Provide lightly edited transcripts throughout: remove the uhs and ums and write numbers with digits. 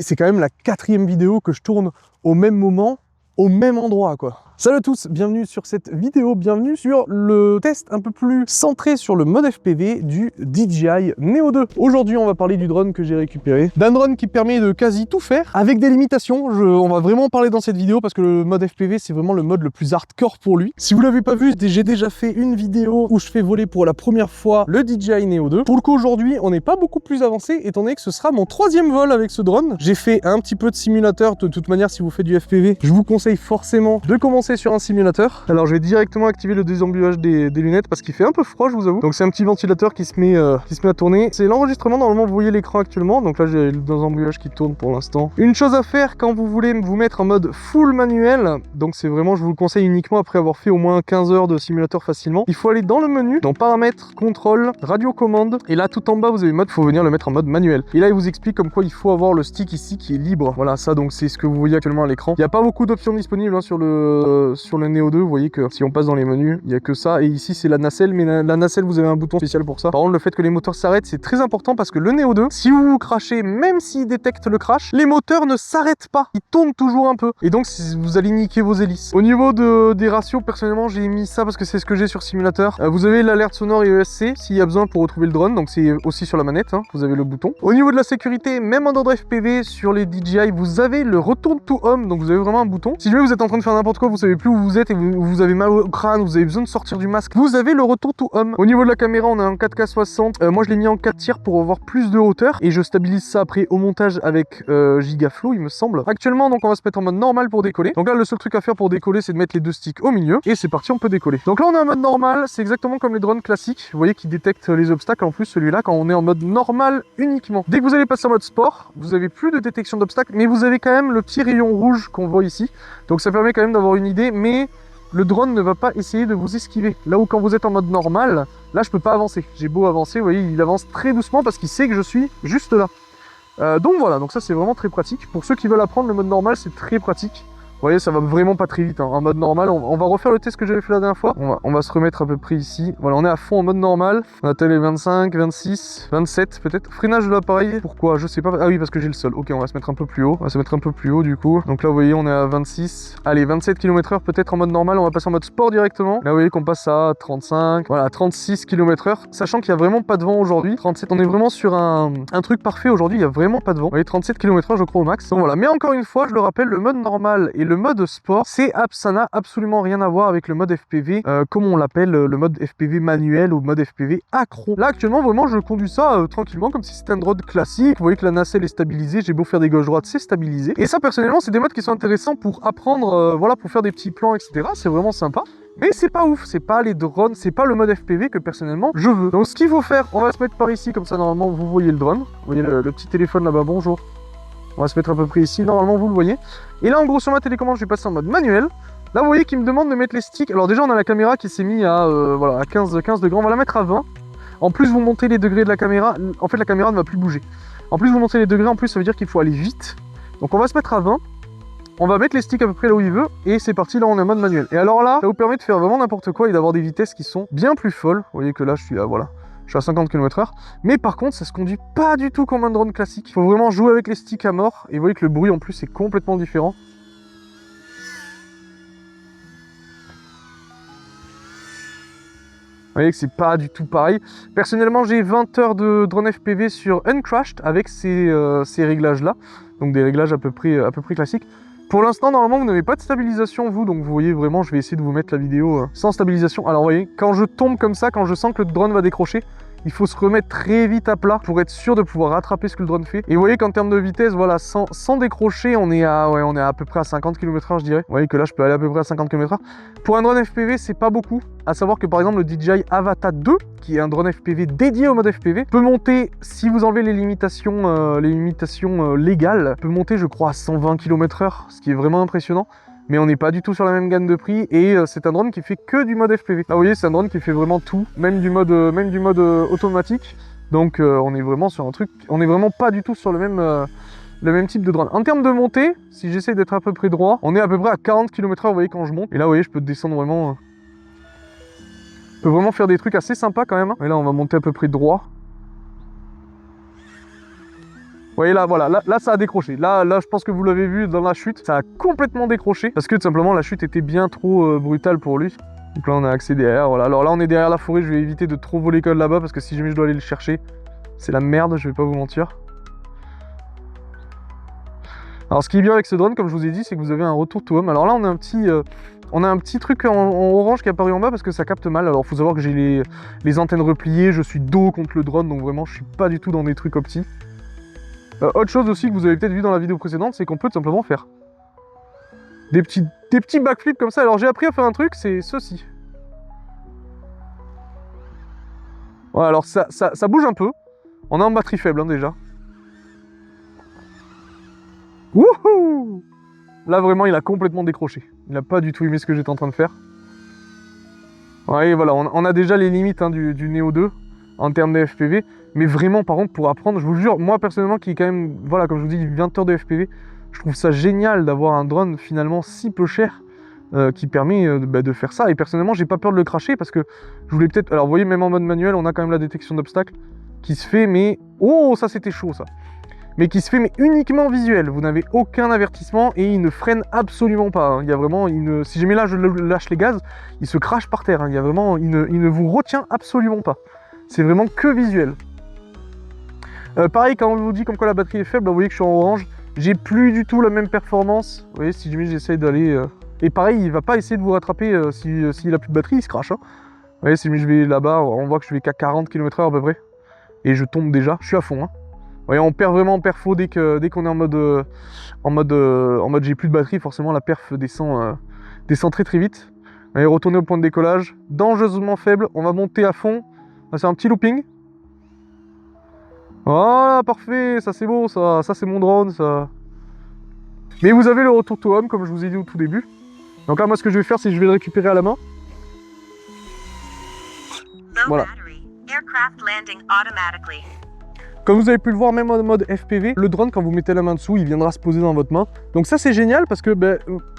c'est quand même la 4e vidéo que je tourne au même moment, au même endroit, quoi. Salut à tous, bienvenue sur cette vidéo, bienvenue sur le test un peu plus centré sur le mode FPV du DJI Neo 2. Aujourd'hui, on va parler du drone que j'ai récupéré, d'un drone qui permet de quasi tout faire, avec des limitations. On va vraiment en parler dans cette vidéo parce que le mode FPV, c'est vraiment le mode le plus hardcore pour lui. Si vous l'avez pas vu, j'ai déjà fait une vidéo où je fais voler pour la première fois le DJI Neo 2. Pour le coup, aujourd'hui, on n'est pas beaucoup plus avancé, étant donné que ce sera mon 3e vol avec ce drone. J'ai fait un petit peu de simulateur. De toute manière, si vous faites du FPV, je vous conseille forcément de commencer sur un simulateur. Alors je vais directement activer le désembuyage des lunettes parce qu'il fait un peu froid, je vous avoue. Donc c'est un petit ventilateur qui se met à tourner. C'est l'enregistrement, normalement vous voyez l'écran actuellement. Donc là j'ai le désembuyage qui tourne pour l'instant. Une chose à faire quand vous voulez vous mettre en mode full manuel, donc c'est vraiment, je vous le conseille uniquement après avoir fait au moins 15 heures de simulateur facilement. Il faut aller dans le menu, dans paramètres, contrôle, radio commande. Et là tout en bas vous avez mode, faut venir le mettre en mode manuel. Et là il vous explique comme quoi il faut avoir le stick ici qui est libre. Voilà, ça donc c'est ce que vous voyez actuellement à l'écran. Il n'y a pas beaucoup d'options disponibles hein, sur le Neo 2, vous voyez que si on passe dans les menus, il n'y a que ça. Et ici, c'est la nacelle, mais la nacelle, vous avez un bouton spécial pour ça. Par contre, le fait que les moteurs s'arrêtent, c'est très important parce que le Neo 2, si vous crachez, même s'il détecte le crash, les moteurs ne s'arrêtent pas. Ils tournent toujours un peu. Et donc, vous allez niquer vos hélices. Au niveau des ratios, personnellement, j'ai mis ça parce que c'est ce que j'ai sur simulateur. Vous avez l'alerte sonore et ESC s'il y a besoin pour retrouver le drone. Donc, c'est aussi sur la manette. Hein, vous avez le bouton. Au niveau de la sécurité, même en ordre FPV, sur les DJI, vous avez le Return to Home. Donc, vous avez vraiment un bouton. Si jamais vous êtes en train de faire n'importe quoi, vous savez plus où vous êtes et vous avez mal au crâne, vous avez besoin de sortir du masque, vous avez le Return to Home. Au niveau de la caméra, on a un 4K 60. Moi, je l'ai mis en 4 tiers pour avoir plus de hauteur et je stabilise ça après au montage avec Gigaflow, il me semble. Actuellement, donc, on va se mettre en mode normal pour décoller. Donc là, le seul truc à faire pour décoller, c'est de mettre les deux sticks au milieu et c'est parti, on peut décoller. Donc là, on est en mode normal. C'est exactement comme les drones classiques. Vous voyez qu'ils détectent les obstacles. En plus, celui-là, quand on est en mode normal uniquement. Dès que vous allez passer en mode sport, vous avez plus de détection d'obstacles, mais vous avez quand même le petit rayon rouge qu'on voit ici. Donc ça permet quand même d'avoir une idée, mais le drone ne va pas essayer de vous esquiver. Là où quand vous êtes en mode normal, là je peux pas avancer. J'ai beau avancer, vous voyez, il avance très doucement parce qu'il sait que je suis juste là. Donc voilà, donc ça c'est vraiment très pratique. Pour ceux qui veulent apprendre le mode normal, c'est très pratique. Vous voyez, ça va vraiment pas très vite. Hein. En mode normal, on va refaire le test que j'avais fait la dernière fois. On va se remettre à peu près ici. Voilà, on est à fond en mode normal. On a les 25, 26, 27 peut-être. Freinage de l'appareil. Pourquoi? Je sais pas. Ah oui, parce que j'ai le sol. Ok, on va se mettre un peu plus haut. On va se mettre un peu plus haut du coup. Donc là, vous voyez, on est à 26. Allez, 27 km/h peut-être en mode normal. On va passer en mode sport directement. Là, vous voyez qu'on passe à 35. Voilà, 36 km/h. Sachant qu'il y a vraiment pas de vent aujourd'hui. 37. On est vraiment sur un truc parfait aujourd'hui. Il y a vraiment pas de vent. Vous voyez, 37 km/h, je crois au max. Donc voilà. Mais encore une fois, je le rappelle, le mode normal et le mode sport, ça n'a absolument rien à voir avec le mode FPV, comme on l'appelle, le mode FPV manuel ou mode FPV accro. Là actuellement vraiment je conduis ça tranquillement comme si c'était un drone classique. Vous voyez que la nacelle est stabilisée, j'ai beau faire des gauche droite, c'est stabilisé. Et ça personnellement c'est des modes qui sont intéressants pour apprendre, voilà, pour faire des petits plans etc. C'est vraiment sympa. Mais c'est pas ouf, c'est pas les drones, c'est pas le mode FPV que personnellement je veux. Donc ce qu'il faut faire, on va se mettre par ici, comme ça normalement vous voyez le drone. Vous voyez le petit téléphone là-bas, bonjour. On va se mettre à peu près ici, normalement vous le voyez. Et là en gros sur ma télécommande je vais passer en mode manuel. Là vous voyez qu'il me demande de mettre les sticks. Alors déjà on a la caméra qui s'est mise à, voilà, à 15 degrés, on va la mettre à 20. En plus vous montez les degrés de la caméra, en fait la caméra ne va plus bouger. En plus vous montez les degrés, en plus ça veut dire qu'il faut aller vite. Donc on va se mettre à 20. On va mettre les sticks à peu près là où il veut. Et c'est parti, là on est en mode manuel. Et alors là, ça vous permet de faire vraiment n'importe quoi et d'avoir des vitesses qui sont bien plus folles. Vous voyez que là je suis là, voilà. Je suis à 50 km/h, mais par contre ça se conduit pas du tout comme un drone classique. Il faut vraiment jouer avec les sticks à mort, et vous voyez que le bruit en plus est complètement différent. Vous voyez que c'est pas du tout pareil. Personnellement j'ai 20 heures de drone FPV sur Uncrashed avec ces réglages là, donc des réglages à peu près classiques. Pour l'instant, normalement, vous n'avez pas de stabilisation, vous, donc vous voyez vraiment, je vais essayer de vous mettre la vidéo sans stabilisation. Alors, vous voyez, quand je tombe comme ça, quand je sens que le drone va décrocher, il faut se remettre très vite à plat pour être sûr de pouvoir rattraper ce que le drone fait. Et vous voyez qu'en termes de vitesse, voilà, sans décrocher, on est à peu près à 50 km/h, je dirais. Vous voyez que là, je peux aller à peu près à 50 km/h. Pour un drone FPV, c'est pas beaucoup. À savoir que par exemple, le DJI Avata 2, qui est un drone FPV dédié au mode FPV, peut monter, si vous enlevez les limitations légales, peut monter, je crois, à 120 km/h, ce qui est vraiment impressionnant. Mais on n'est pas du tout sur la même gamme de prix et c'est un drone qui fait que du mode FPV. Là vous voyez c'est un drone qui fait vraiment tout, même du mode automatique. Donc on est vraiment sur un truc, on n'est vraiment pas du tout sur le même type de drone. En termes de montée, si j'essaie d'être à peu près droit, on est à peu près à 40 km/h vous voyez quand je monte. Et là vous voyez je peux descendre vraiment, je peux vraiment faire des trucs assez sympas quand même. Et là on va monter à peu près droit. Vous voyez là, voilà, là ça a décroché. Là, je pense que vous l'avez vu dans la chute, ça a complètement décroché parce que tout simplement la chute était bien trop brutale pour lui. Donc là on a accès derrière, voilà. Alors là on est derrière la forêt, je vais éviter de trop voler code là-bas parce que si jamais je dois aller le chercher, c'est la merde, je vais pas vous mentir. Alors ce qui est bien avec ce drone, comme je vous ai dit, c'est que vous avez un retour to home. Alors là on a un petit truc en orange qui est apparu en bas parce que ça capte mal. Alors faut savoir que j'ai les antennes repliées, je suis dos contre le drone, donc vraiment je suis pas du tout dans des trucs opti. Autre chose aussi que vous avez peut-être vu dans la vidéo précédente, c'est qu'on peut tout simplement faire des petits backflips comme ça. Alors j'ai appris à faire un truc, c'est ceci. Voilà, alors ça bouge un peu. On est en batterie faible hein, déjà. Wouhou! Là vraiment il a complètement décroché. Il n'a pas du tout aimé ce que j'étais en train de faire. Ouais, voilà, on a déjà les limites hein, du Neo 2 en termes de FPV. Mais vraiment, par contre, pour apprendre, je vous jure, moi personnellement, qui est quand même, voilà, comme je vous dis, 20 heures de FPV, je trouve ça génial d'avoir un drone finalement si peu cher qui permet de faire ça. Et personnellement, j'ai pas peur de le cracher parce que je voulais peut-être. Alors, vous voyez, même en mode manuel, on a quand même la détection d'obstacles qui se fait, mais. Oh, ça c'était chaud ça! Mais qui se fait, mais uniquement visuel. Vous n'avez aucun avertissement et il ne freine absolument pas. Hein. Il y a vraiment. Si jamais là je lâche les gaz, il se crache par terre. Hein. Il y a vraiment. Il ne vous retient absolument pas. C'est vraiment que visuel. Pareil, quand on vous dit comme quoi la batterie est faible, vous voyez que je suis en orange, j'ai plus du tout la même performance. Vous voyez, si jamais j'essaye d'aller... Et pareil, il va pas essayer de vous rattraper s'il a plus de batterie, il se crache. Hein. Vous voyez, si je vais là-bas, on voit que je vais qu'à 40 km/h à peu près. Et je tombe déjà, je suis à fond. Hein. Vous voyez, on perd vraiment en perfo dès qu'on est en mode j'ai plus de batterie, forcément la perf descend très très vite. Vous voyez, retourner au point de décollage, dangereusement faible, on va monter à fond. C'est un petit looping. Voilà, parfait, ça c'est beau, ça c'est mon drone, ça. Mais vous avez le retour to home, comme je vous ai dit au tout début. Donc là, moi, ce que je vais faire, c'est que je vais le récupérer à la main. Voilà. Comme vous avez pu le voir, même en mode FPV, le drone, quand vous mettez la main dessous, il viendra se poser dans votre main. Donc ça, c'est génial parce que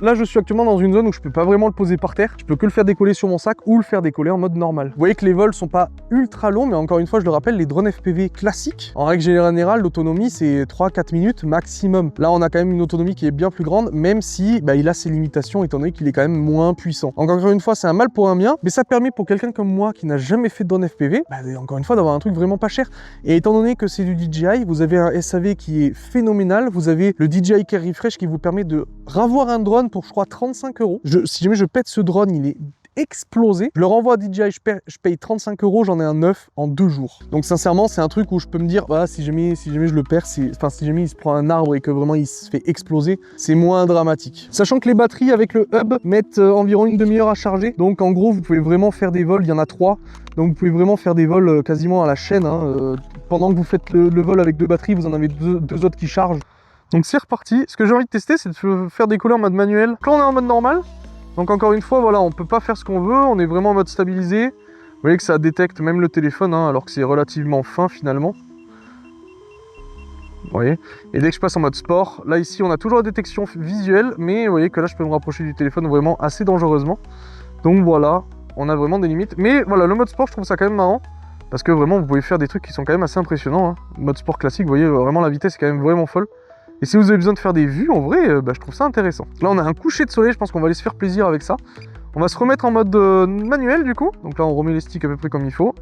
là, je suis actuellement dans une zone où je peux pas vraiment le poser par terre. Je peux que le faire décoller sur mon sac ou le faire décoller en mode normal. Vous voyez que les vols sont pas ultra longs, mais encore une fois, je le rappelle, les drones FPV classiques, en règle générale, l'autonomie, c'est 3-4 minutes maximum. Là, on a quand même une autonomie qui est bien plus grande, même si il a ses limitations, étant donné qu'il est quand même moins puissant. Encore une fois, c'est un mal pour un bien, mais ça permet pour quelqu'un comme moi qui n'a jamais fait de drone FPV, encore une fois, d'avoir un truc vraiment pas cher. Et étant donné que c'est du DJI, vous avez un SAV qui est phénoménal, vous avez le DJI Care Refresh qui vous permet de ravoir un drone pour je crois 35 €. Si jamais je pète ce drone, il est explosé. Je le renvoie à DJI, je paye 35 €, j'en ai un neuf en 2 jours. Donc sincèrement, c'est un truc où je peux me dire, voilà, si jamais je le perds, si jamais il se prend un arbre et que vraiment il se fait exploser, c'est moins dramatique. Sachant que les batteries avec le hub mettent environ une demi-heure à charger. Donc en gros, vous pouvez vraiment faire des vols, il y en a 3. Donc vous pouvez vraiment faire des vols quasiment à la chaîne. Hein. Pendant que vous faites le vol avec 2 batteries, vous en avez deux autres qui chargent. Donc c'est reparti. Ce que j'ai envie de tester, c'est de faire décoller en mode manuel. Quand on est en mode normal, donc encore une fois, voilà, on peut pas faire ce qu'on veut, on est vraiment en mode stabilisé. Vous voyez que ça détecte même le téléphone, hein, alors que c'est relativement fin finalement. Vous voyez. Et dès que je passe en mode sport, là ici on a toujours la détection visuelle, mais vous voyez que là je peux me rapprocher du téléphone vraiment assez dangereusement. Donc voilà, on a vraiment des limites. Mais voilà, le mode sport, je trouve ça quand même marrant. Parce que vraiment, vous pouvez faire des trucs qui sont quand même assez impressionnants. Hein. Mode sport classique, vous voyez, vraiment la vitesse est quand même vraiment folle. Et si vous avez besoin de faire des vues, en vrai, je trouve ça intéressant. Là, on a un coucher de soleil, je pense qu'on va aller se faire plaisir avec ça. On va se remettre en mode manuel, du coup. Donc là, on remet les sticks à peu près comme il faut.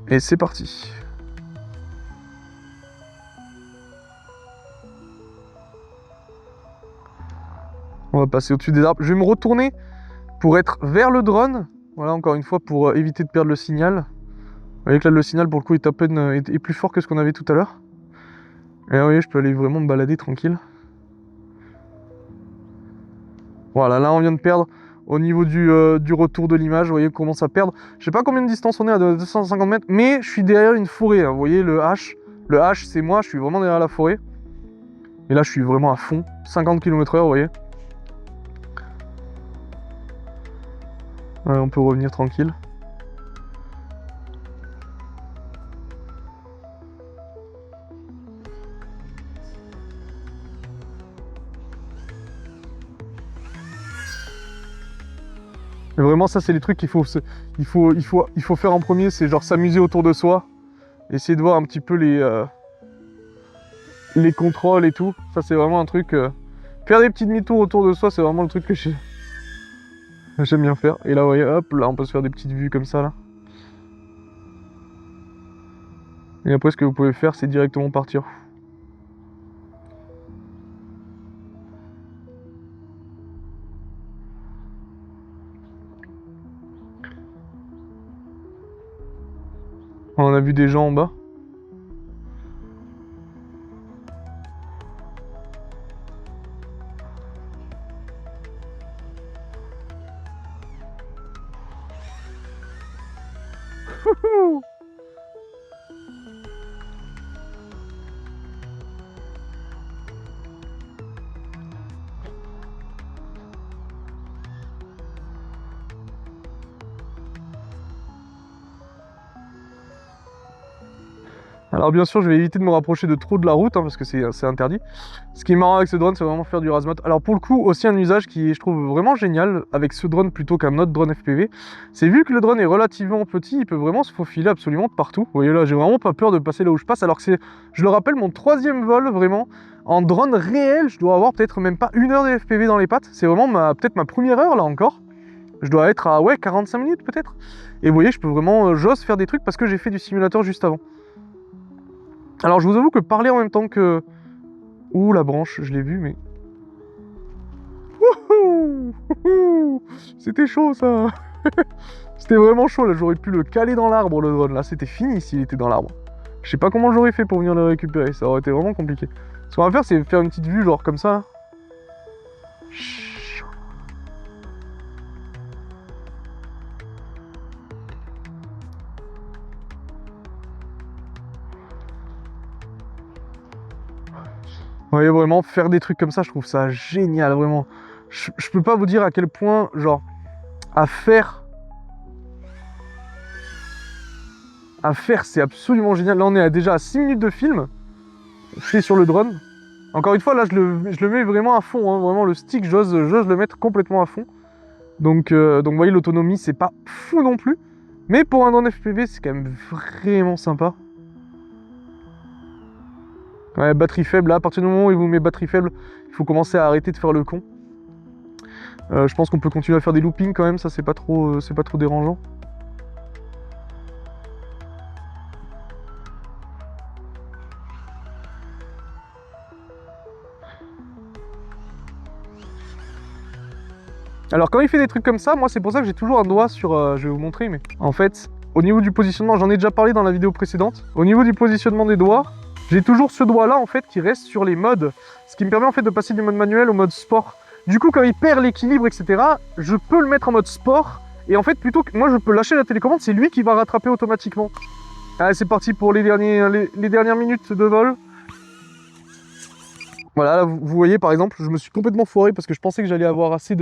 Et c'est parti. On va passer au-dessus des arbres. Je vais me retourner pour être vers le drone. Voilà, encore une fois, pour éviter de perdre le signal. Vous voyez que là, le signal, pour le coup, est plus fort que ce qu'on avait tout à l'heure. Et là, vous voyez, je peux aller vraiment me balader tranquille. Voilà, là, on vient de perdre au niveau du retour de l'image. Vous voyez, on commence à perdre. Je sais pas combien de distance on est, à 250 mètres, mais je suis derrière une forêt. Hein. Vous voyez, le H. Le H, c'est moi, je suis vraiment derrière la forêt. Et là, je suis vraiment à fond. 50 km/h, vous voyez. Ouais, on peut revenir tranquille. Et vraiment, ça, c'est les trucs qu'il faut faire en premier, c'est genre s'amuser autour de soi, essayer de voir un petit peu les contrôles et tout. Ça, c'est vraiment un truc... Faire des petits demi-tours autour de soi, c'est vraiment le truc que j'aime bien faire. Et là, vous voyez, hop, là, on peut se faire des petites vues comme ça, là. Et après, ce que vous pouvez faire, c'est directement partir. On a vu des gens en bas. Alors bien sûr, je vais éviter de me rapprocher de trop de la route, hein, parce que c'est interdit. Ce qui est marrant avec ce drone, c'est vraiment faire du razmat. Alors pour le coup, aussi un usage qui est, je trouve, vraiment génial avec ce drone plutôt qu'un autre drone FPV, c'est vu que le drone est relativement petit, il peut vraiment se faufiler absolument de partout. Vous voyez là, j'ai vraiment pas peur de passer là où je passe, alors que c'est, je le rappelle, mon 3e vol vraiment. En drone réel, je dois avoir peut-être même pas 1 heure de FPV dans les pattes. C'est vraiment peut-être ma première heure là encore. Je dois être à, ouais, 45 minutes peut-être. Et vous voyez, je peux vraiment, j'ose faire des trucs parce que j'ai fait du simulateur juste avant. Alors je vous avoue que parler en même temps que... Ouh, la branche, je l'ai vue, mais... C'était chaud, ça. C'était vraiment chaud, là. J'aurais pu le caler dans l'arbre, le drone. Là, c'était fini s'il était dans l'arbre. Je sais pas comment j'aurais fait pour venir le récupérer. Ça aurait été vraiment compliqué. Ce qu'on va faire, c'est faire une petite vue, genre comme ça, là. Vous voyez, vraiment, faire des trucs comme ça, je trouve ça génial, vraiment. Je peux pas vous dire à quel point, genre, à faire, c'est absolument génial. Là, on est déjà à 6 minutes de film. Je suis sur le drone. Encore une fois, là, je le mets vraiment à fond. Hein. Vraiment, le stick, j'ose le mettre complètement à fond. Donc vous voyez, l'autonomie, c'est pas fou non plus. Mais pour un drone FPV, c'est quand même vraiment sympa. Ouais, batterie faible, là, à partir du moment où il vous met batterie faible, il faut commencer à arrêter de faire le con. Je pense qu'on peut continuer à faire des loopings quand même, ça c'est pas trop dérangeant. Alors quand il fait des trucs comme ça, moi c'est pour ça que j'ai toujours un doigt sur... je vais vous montrer, mais en fait, au niveau du positionnement, j'en ai déjà parlé dans la vidéo précédente, au niveau du positionnement des doigts, j'ai toujours ce doigt-là, en fait, qui reste sur les modes, ce qui me permet, en fait, de passer du mode manuel au mode sport. Du coup, quand il perd l'équilibre, etc., je peux le mettre en mode sport, et en fait, plutôt que moi, je peux lâcher la télécommande, c'est lui qui va rattraper automatiquement. Allez, c'est parti pour les dernières minutes de vol. Voilà, là, vous voyez, par exemple, je me suis complètement foiré parce que je pensais que j'allais avoir assez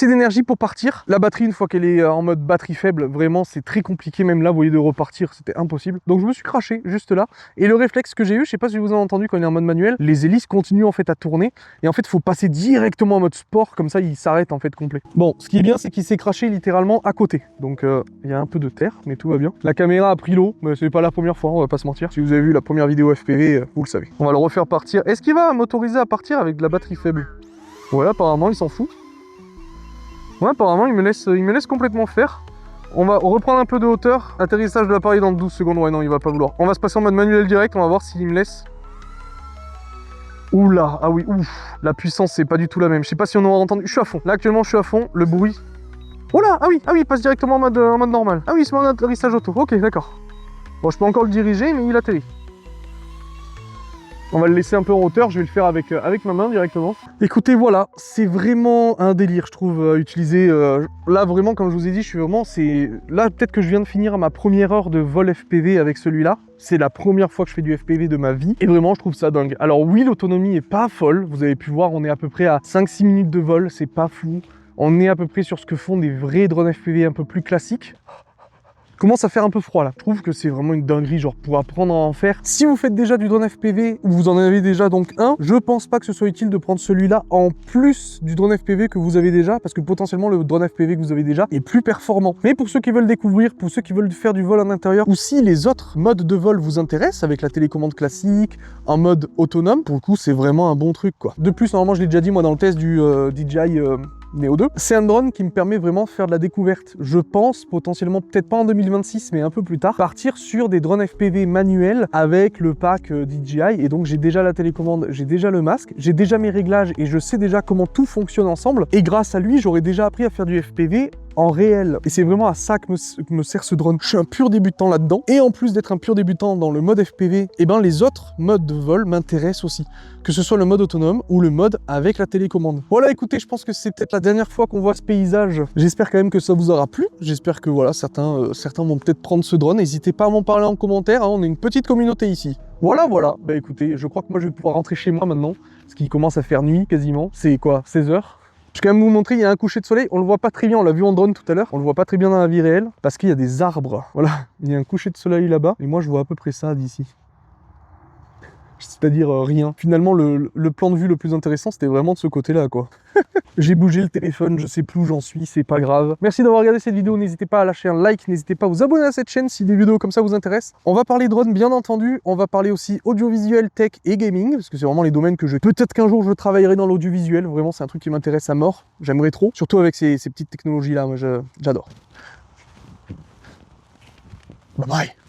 d'énergie pour partir. La batterie, une fois qu'elle est en mode batterie faible, vraiment c'est très compliqué, même là vous voyez, de repartir, c'était impossible. Donc je me suis craché juste là, et le réflexe que j'ai eu, je sais pas si vous avez entendu, quand il est en mode manuel, les hélices continuent en fait à tourner, et en fait il faut passer directement en mode sport, comme ça il s'arrête en fait complet. Bon, ce qui est bien, c'est qu'il s'est craché littéralement à côté, donc il y a un peu de terre, mais tout va bien. La caméra a pris l'eau, mais c'est pas la première fois, on va pas se mentir. Si vous avez vu la première vidéo FPV, vous le savez. On va le refaire partir. Est-ce qu'il va m'autoriser à partir avec de la batterie faible? Ouais, apparemment il s'en fout. Ouais, apparemment, il me laisse complètement faire. On va reprendre un peu de hauteur. Atterrissage de l'appareil dans 12 secondes. Ouais, non, il va pas vouloir. On va se passer en mode manuel direct. On va voir s'il me laisse. Oula, ah oui, ouf. La puissance, c'est pas du tout la même. Je sais pas si on aura entendu. Je suis à fond. Là, actuellement, je suis à fond. Le bruit. Oh là, ah oui, il passe directement en mode normal. Ah oui, c'est mon atterrissage auto. Ok, d'accord. Bon, je peux encore le diriger, mais il atterrit. On va le laisser un peu en hauteur, je vais le faire avec ma main directement. Écoutez, voilà, c'est vraiment un délire, je trouve, utiliser... là, vraiment, comme je vous ai dit, je suis vraiment... Là, peut-être que je viens de finir ma première heure de vol FPV avec celui-là. C'est la première fois que je fais du FPV de ma vie. Et vraiment, je trouve ça dingue. Alors oui, l'autonomie est pas folle. Vous avez pu voir, on est à peu près à 5-6 minutes de vol. C'est pas fou. On est à peu près sur ce que font des vrais drones FPV un peu plus classiques. commence à faire un peu froid là. Je trouve que c'est vraiment une dinguerie, genre pour apprendre à en faire. Si vous faites déjà du drone FPV, ou vous en avez déjà donc un, je pense pas que ce soit utile de prendre celui-là en plus du drone FPV que vous avez déjà, parce que potentiellement le drone FPV que vous avez déjà est plus performant. Mais pour ceux qui veulent découvrir, pour ceux qui veulent faire du vol en intérieur, ou si les autres modes de vol vous intéressent, avec la télécommande classique, en mode autonome, pour le coup c'est vraiment un bon truc quoi. De plus, normalement je l'ai déjà dit moi dans le test du DJI Neo 2. C'est un drone qui me permet vraiment de faire de la découverte. Je pense potentiellement, peut-être pas en 2026, mais un peu plus tard, partir sur des drones FPV manuels avec le pack DJI. Et donc j'ai déjà la télécommande, j'ai déjà le masque, j'ai déjà mes réglages et je sais déjà comment tout fonctionne ensemble. Et grâce à lui, j'aurais déjà appris à faire du FPV en réel. Et c'est vraiment à ça que me sert ce drone. Je suis un pur débutant là-dedans. Et en plus d'être un pur débutant dans le mode FPV, et ben les autres modes de vol m'intéressent aussi. Que ce soit le mode autonome ou le mode avec la télécommande. Voilà, écoutez, je pense que c'est peut-être la dernière fois qu'on voit ce paysage. J'espère quand même que ça vous aura plu. J'espère que voilà, certains vont peut-être prendre ce drone. N'hésitez pas à m'en parler en commentaire, hein. On est une petite communauté ici. Voilà. Bah écoutez, je crois que moi je vais pouvoir rentrer chez moi maintenant. Parce qu'il commence à faire nuit quasiment. C'est quoi, 16 h? Je vais quand même vous montrer, il y a un coucher de soleil, on le voit pas très bien, on l'a vu en drone tout à l'heure, on le voit pas très bien dans la vie réelle, parce qu'il y a des arbres. Voilà, il y a un coucher de soleil là-bas, et moi je vois à peu près ça d'ici. C'est-à-dire rien. Finalement, le plan de vue le plus intéressant, c'était vraiment de ce côté-là, quoi. J'ai bougé le téléphone, je sais plus où j'en suis, c'est pas grave. Merci d'avoir regardé cette vidéo, n'hésitez pas à lâcher un like, n'hésitez pas à vous abonner à cette chaîne si des vidéos comme ça vous intéressent. On va parler drone, bien entendu, on va parler aussi audiovisuel, tech et gaming, parce que c'est vraiment les domaines que je... Peut-être qu'un jour je travaillerai dans l'audiovisuel, vraiment c'est un truc qui m'intéresse à mort, j'aimerais trop, surtout avec ces petites technologies-là, moi j'adore. Bye bye.